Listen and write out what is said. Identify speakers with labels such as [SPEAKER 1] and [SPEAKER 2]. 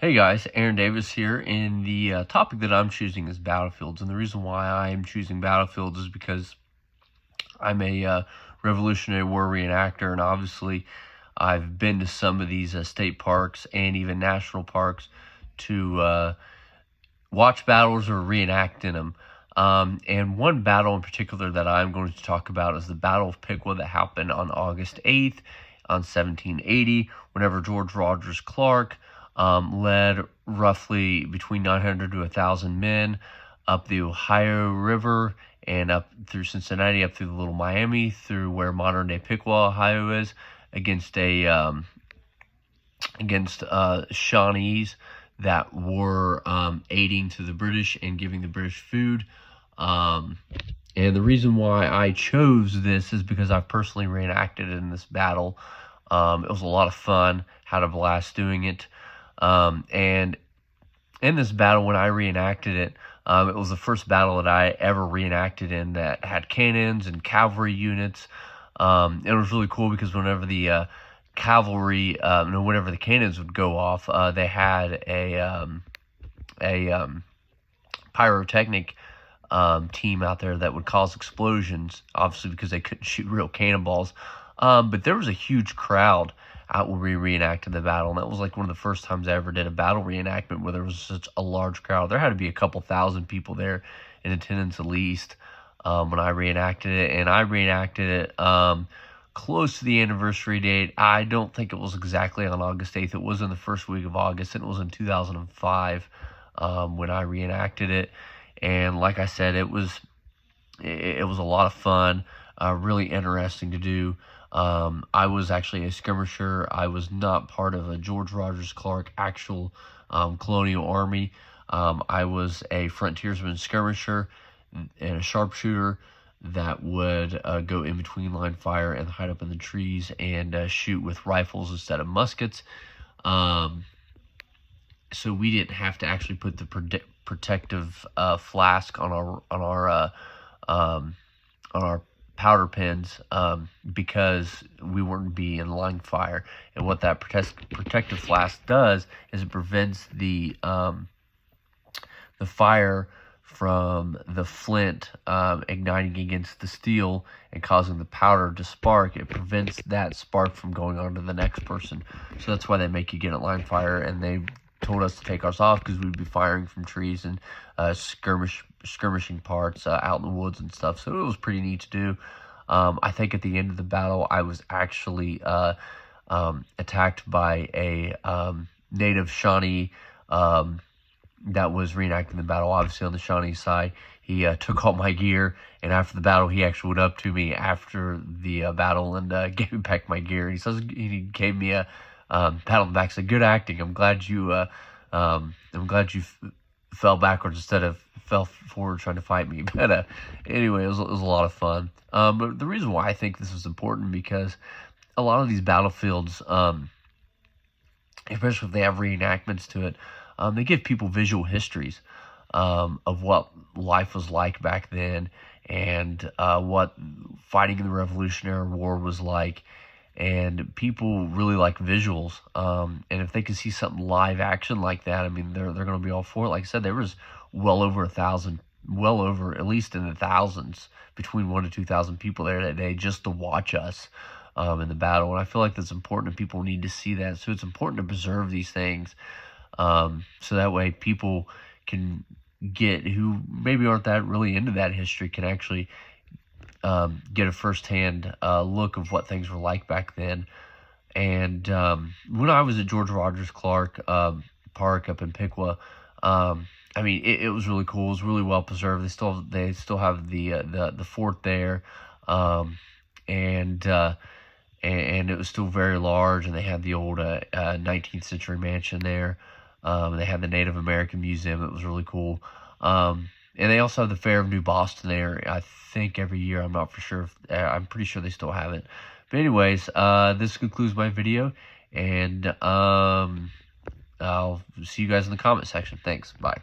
[SPEAKER 1] Hey guys, Aaron Davis here, and the topic that I'm choosing is battlefields. And the reason why I am choosing battlefields is because I'm a Revolutionary War reenactor, and obviously I've been to some of these state parks and even national parks to watch battles or reenact in them. And one battle in particular that I'm going to talk about is the Battle of Piqua that happened on August 8th on 1780, whenever George Rogers Clark led roughly between 900 to 1,000 men up the Ohio River and up through Cincinnati, up through the Little Miami, through where modern-day Piqua, Ohio is, against Shawnees that were aiding to the British and giving the British food. And the reason why I chose this is because I've personally reenacted in this battle. It was a lot of fun, had a blast doing it. And in this battle, when I reenacted it, it was the first battle that I ever reenacted in that had cannons and cavalry units. It was really cool because whenever the cavalry, whenever the cannons would go off, they had a pyrotechnic team out there that would cause explosions, obviously because they couldn't shoot real cannonballs. But there was a huge crowd out when we reenacted the battle, and that was like one of the first times I ever did a battle reenactment where there was such a large crowd. There had to be a couple thousand people there in attendance at least when I reenacted it, and I reenacted it close to the anniversary date. I don't think it was exactly on August 8th. It was in the first week of August, and it was in 2005 when I reenacted it. And like I said, it was a lot of fun, really interesting to do. I was actually a skirmisher. I was not part of a George Rogers Clark actual colonial army. I was a frontiersman skirmisher and a sharpshooter that would go in between line fire and hide up in the trees and shoot with rifles instead of muskets. So we didn't have to actually put the protective flask on our powder pens because we weren't be in line fire. And what that protective flask does is it prevents the fire from the flint igniting against the steel and causing the powder to spark. It prevents that spark from going on to the next person. So that's why they make you get at line fire, and they told us to take ours off because we'd be firing from trees and skirmishing parts out in the woods and stuff. So it was pretty neat to do. I think at the end of the battle, I was actually attacked by a native Shawnee that was reenacting the battle, obviously on the Shawnee side. He took all my gear, and after the battle, he actually went up to me after the battle and gave me back my gear. He gave me a pat on the back, said, "Good acting. I'm glad you fell backwards instead of fell forward trying to fight me." But anyway, it was a lot of fun. But the reason why I think this is important because a lot of these battlefields, especially if they have reenactments to it, they give people visual histories of what life was like back then and what fighting in the Revolutionary War was like. And people really like visuals, and if they can see something live action like that, I mean, they're going to be all for it. Like I said, there was well over 1,000, well over at least in the thousands, between 1,000 to 2,000 people there that day just to watch us in the battle. And I feel like that's important, and people need to see that. So it's important to preserve these things, so that way people can get who maybe aren't that really into that history can actually get a firsthand look of what things were like back then. And when I was at George Rogers Clark Park up in Piqua, I mean, it was really cool. It was really well preserved. They still have the fort there, and it was still very large. And they had the old 19th century mansion there. They had the Native American Museum. It was really cool. And they also have the Fair of New Boston there, I think, every year. I'm not for sure. I'm pretty sure they still have it. But anyways, this concludes my video, and I'll see you guys in the comment section. Thanks. Bye.